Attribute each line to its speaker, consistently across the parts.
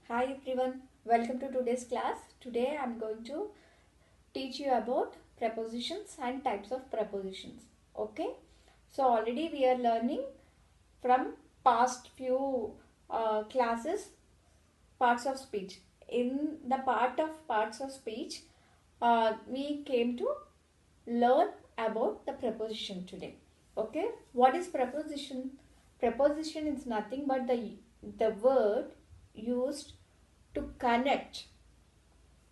Speaker 1: Hi everyone, welcome to today's class. Today I am going to teach you about prepositions and types of prepositions. Okay, so already we are learning from past few classes parts of speech. In the parts of speech, we came to learn about the preposition today. Okay, what is preposition? Preposition is nothing but the word used to connect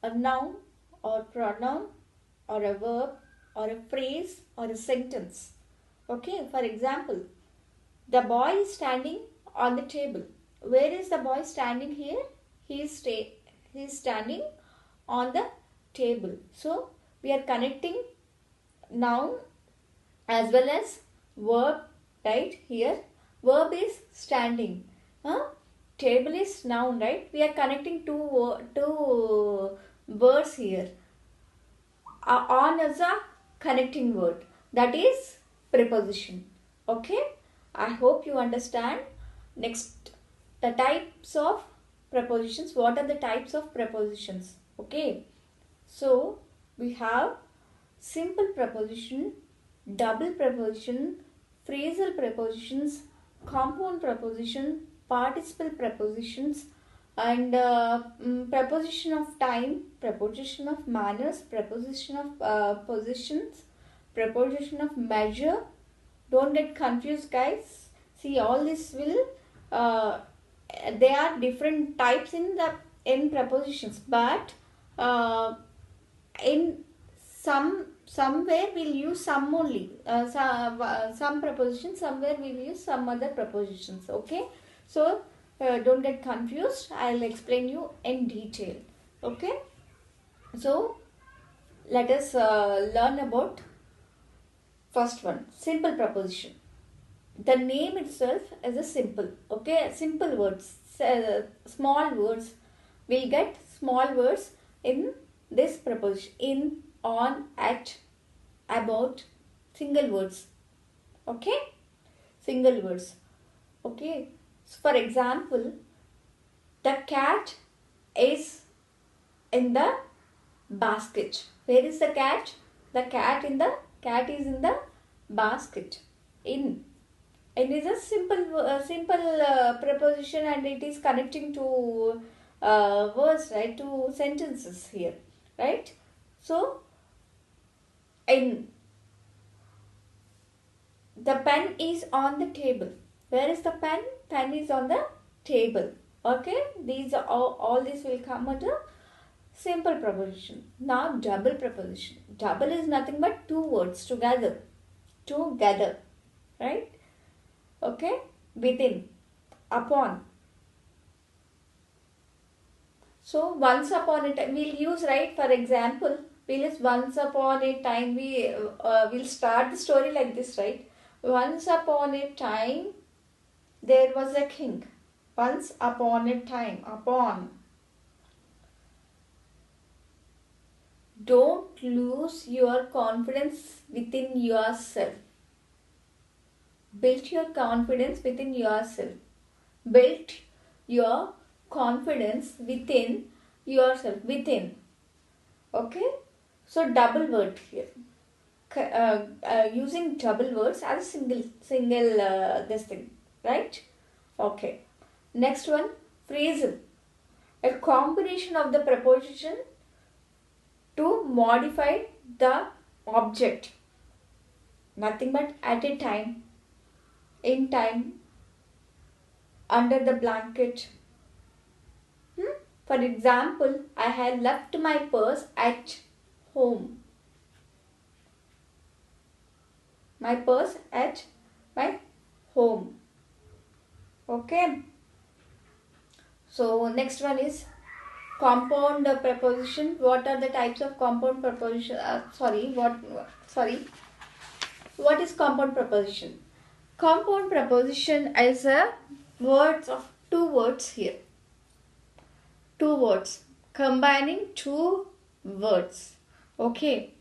Speaker 1: a noun or pronoun or a verb or a phrase or a sentence. Okay, for example, the boy is standing on the table. Where is the boy standing here? He is standing on the table. So we are connecting noun as well as verb right here. Verb is standing. Huh? Table is noun, right? We are connecting two words here. On as a connecting word. That is preposition. Okay? I hope you understand. Next, the types of prepositions. What are the types of prepositions? Okay. So, we have simple preposition, double preposition, phrasal prepositions, compound preposition, participle prepositions, and preposition of time, preposition of manners, preposition of positions, preposition of measure. Don't get confused, guys. See, all this will they are different types in prepositions, but in somewhere we'll use some only, some prepositions, somewhere we'll use some other prepositions. Okay, so don't get confused. I'll explain you in detail. Okay, so let us learn about first one, simple preposition. The name itself is a simple. Okay, simple words, small words. We'll get small words in this preposition: in, on, at, about, single words. Okay, single words. Okay, so for example, the cat is in the basket. Where is the cat? The cat is in the basket. In is a simple preposition, and it is connecting to words, right, to sentences here, right? So in, the pen is on the table. Where is the pen? Pen is on the table. Okay, these are all this will come under simple preposition. Now double preposition. Double is nothing but two words together, right? Okay, within, upon. So once upon a time we'll use, right? For example, we'll use once upon a time. We'll start the story like this, right? Once upon a time there was a king. Once upon a time, upon. Don't lose your confidence within yourself. Build your confidence within yourself. Build your confidence within yourself. Within. Okay? So double word here. Using double words as a single this thing, right? Okay. Next one, phrasal. A combination of the preposition to modify the object. Nothing but at a time, in time, under the blanket. For example, I had left my purse at home. My purse at my home. Okay. So next one is compound preposition. What are the types of compound preposition? What is compound preposition? Compound preposition is a words of two words here. Two words combining two words. Okay.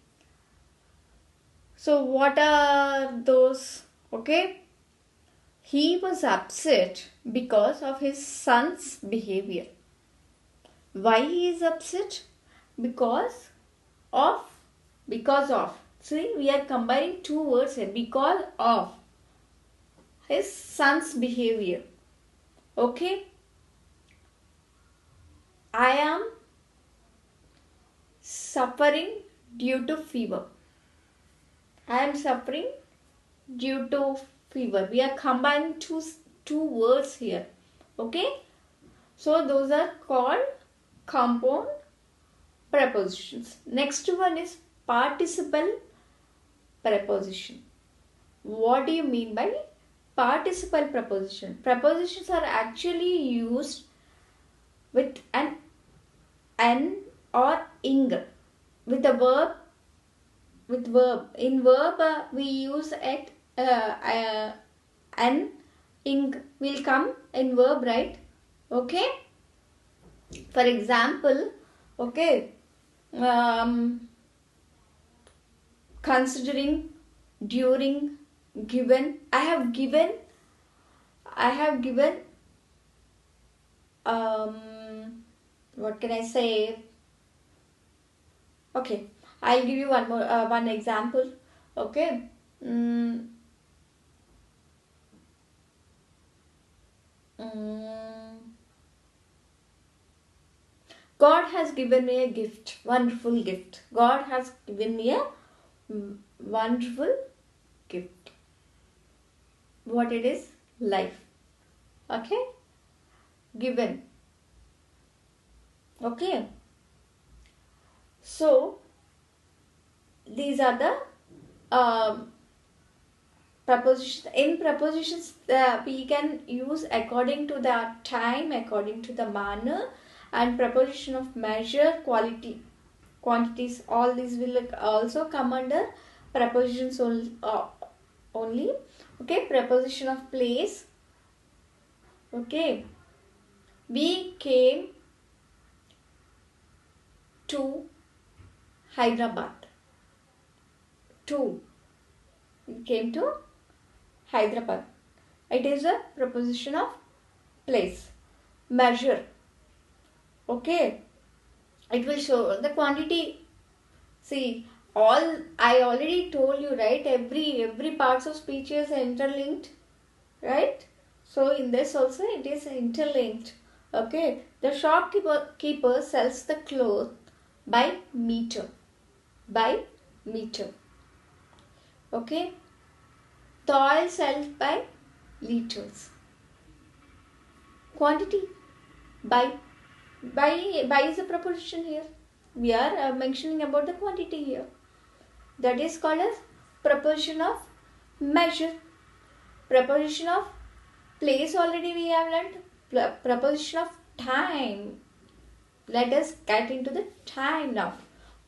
Speaker 1: So what are those? Okay. He was upset because of his son's behavior. Why he is upset? Because of. Because of. See, we are combining two words here. Because of his son's behavior. Okay. I am suffering due to fever. I am suffering due to fever. We are combining two words here. Okay. So those are called compound prepositions. Next one is participle preposition. What do you mean by participle preposition? Prepositions are actually used with an or ing with a verb. In verb we use it an ing will come in verb, right? Okay. For example, okay, considering, during, given. I have given what can I say? Okay, I'll give you one example. Okay. Mm, God has given me a gift, wonderful gift. God has given me a wonderful gift. What it is? Life. Okay? Given. Okay? So, these are the prepositions. In prepositions, we can use according to the time, according to the manner, and preposition of measure, quality, quantities. All these will also come under prepositions only. Okay, preposition of place. Okay, we came to Hyderabad. We came to Hyderabad. It is a preposition of place. Measure. Okay, it will show the quantity. See, all I already told you, right? Every parts of speech is interlinked, right? So in this also it is interlinked. Okay, the shopkeeper sells the cloth by meter. By meter. Okay, the oil sells by liters. Quantity by is a preposition here. We are mentioning about the quantity here. That is called as preposition of measure. Preposition of place already we have learned. Preposition of time. Let us get into the time now.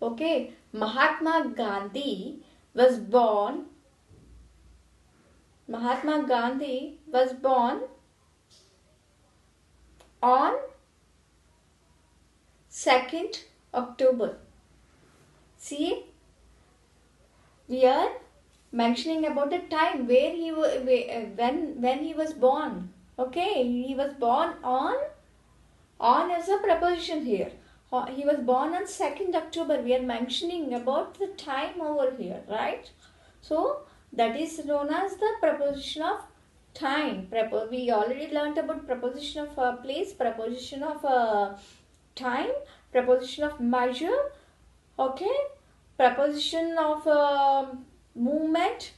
Speaker 1: Okay, Mahatma Gandhi was born. Mahatma Gandhi was born on 2nd October. See, we are mentioning about the time where he when he was born. Okay, he was born on is a preposition here. He was born on 2nd October. We are mentioning about the time over here, right? So that is known as the preposition of time. We already learned about preposition of place, preposition of time, preposition of measure. Okay, preposition of movement.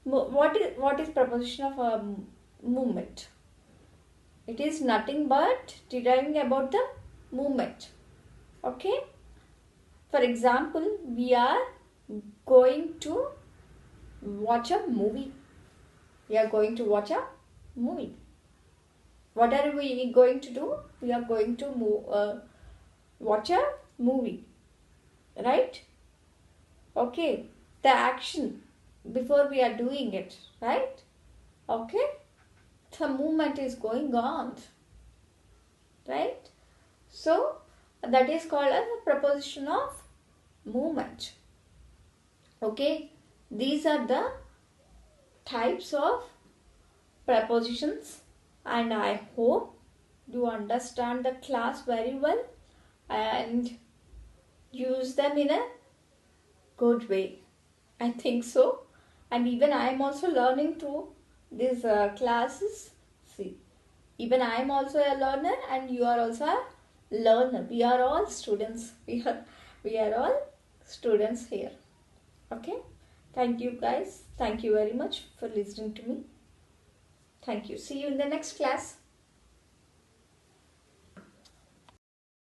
Speaker 1: What is preposition of movement? It is nothing but deriving about the movement. Okay. For example, we are going to watch a movie. We are going to watch a movie. What are we going to do? We are going to watch a movie. Right? Okay. The action before we are doing it. Right? Okay. The movement is going on. Right? So, that is called as a preposition of movement. Okay. These are the types of prepositions, and I hope you understand the class very well. and use them in a good way. I think so. And even I am also learning through these classes. See, even I am also a learner and you are also a learner. We are all students. We are all students here. Okay. Thank you guys. Thank you very much for listening to me. Thank you. See you in the next class.